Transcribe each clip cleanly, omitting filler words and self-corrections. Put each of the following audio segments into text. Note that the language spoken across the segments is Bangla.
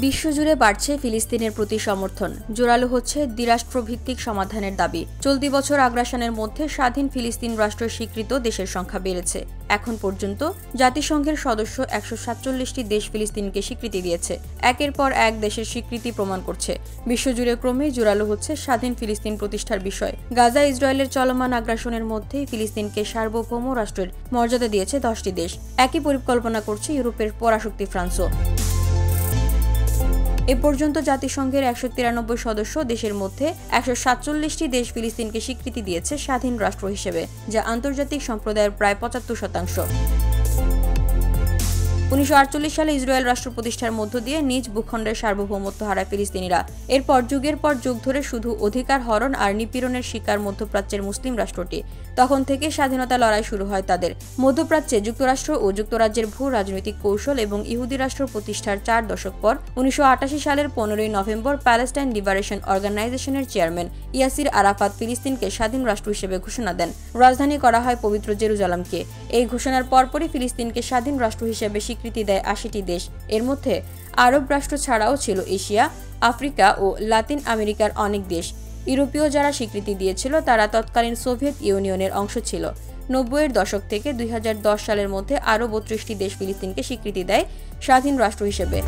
বিশ্বজুড়ে বাড়ছে ফিলিস্তিনের প্রতি সমর্থন, জোরালো হচ্ছে দ্বিরাষ্ট্রভিত্তিক সমাধানের দাবি। চলতি বছর আগ্রাসনের মধ্যে স্বাধীন ফিলিস্তিন রাষ্ট্র স্বীকৃত দেশের সংখ্যা বেড়েছে। এখন পর্যন্ত জাতিসংঘের সদস্য 147টি দেশ ফিলিস্তিনকে স্বীকৃতি দিয়েছে। একের পর এক দেশের স্বীকৃতি প্রমাণ করছে বিশ্বজুড়ে ক্রমেই জোরালো হচ্ছে স্বাধীন ফিলিস্তিন প্রতিষ্ঠার বিষয়। গাজা ইসরায়েলের চলমান আগ্রাসনের মধ্যেই ফিলিস্তিনকে সার্বভৌম রাষ্ট্রের মর্যাদা দিয়েছে 10টি দেশ। একই পরিকল্পনা করছে ইউরোপের পরাশক্তি ফ্রান্সও। এ পর্যন্ত জাতিসংঘের 193 সদস্য দেশের মধ্যে 147টি দেশ ফিলিস্তিনকে স্বীকৃতি দিয়েছে স্বাধীন রাষ্ট্র হিসেবে, যা আন্তর্জাতিক সম্প্রদায়ের প্রায় 75%। 1948 সালে ইসরায়েল রাষ্ট্র প্রতিষ্ঠার মধ্য দিয়ে নিজ ভূখণ্ডের সার্বভৌমত্ব হারায় ফিলিস্তিনিরা। এরপর যুগের পর যুগ ধরে শুধু অধিকার হরণ আর নিপীড়নের শিকার মধ্যপ্রাচ্যের মুসলিম রাষ্ট্রটি। তখন থেকে স্বাধীনতা লড়াই শুরু হয় তাদের। মধ্যপ্রাচ্যে যুক্তরাষ্ট্র ও যুক্তরাজ্যের ভূ রাজনৈতিক কৌশল এবং ইহুদি রাষ্ট্র প্রতিষ্ঠার 4 দশক পর 1988 সালের 15 নভেম্বর প্যালেস্টাইন লিবারেশন অর্গানাইজেশনের চেয়ারম্যান ইয়াসির আরাফাত ফিলিস্তিনকে স্বাধীন রাষ্ট্র হিসেবে ঘোষণা দেন। রাজধানী করা হয় পবিত্র জেরুজালেমকে। এই ঘোষণার পরপরই ফিলিস্তিনকে স্বাধীন রাষ্ট্র হিসেবে স্বীকৃতি দেয় 80টি দেশ। এর মধ্যে আরব রাষ্ট্র ছাড়াও ছিল এশিয়া, আফ্রিকা ও লাতিন আমেরিকার অনেক দেশ। ইউরোপীয় যারা স্বীকৃতি দিয়েছিল তারা তৎকালীন সোভিয়েত ইউনিয়নের অংশ ছিল। 90-এর দশক থেকে 2010 সালের মধ্যে আরও 32টি দেশ ফিলিস্তিনকে স্বীকৃতি দেয় স্বাধীন রাষ্ট্র হিসেবে।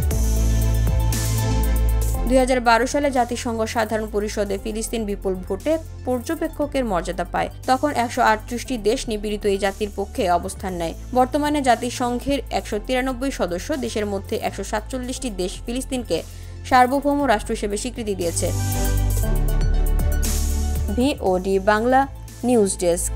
2012 সালে জাতিসংঘ সাধারণ পরিষদে ফিলিস্তিন বিপুল ভোটে পর্যবেক্ষকের মর্যাদা পায়। তখন 138টি দেশ নিপীড়িত এই জাতির পক্ষে অবস্থান নেয়। বর্তমানে জাতিসংঘের 193 সদস্য দেশের মধ্যে 147টি দেশ ফিলিস্তিনকে সার্বভৌম রাষ্ট্র হিসেবে স্বীকৃতি দিয়েছে। VOD Bangla news desk.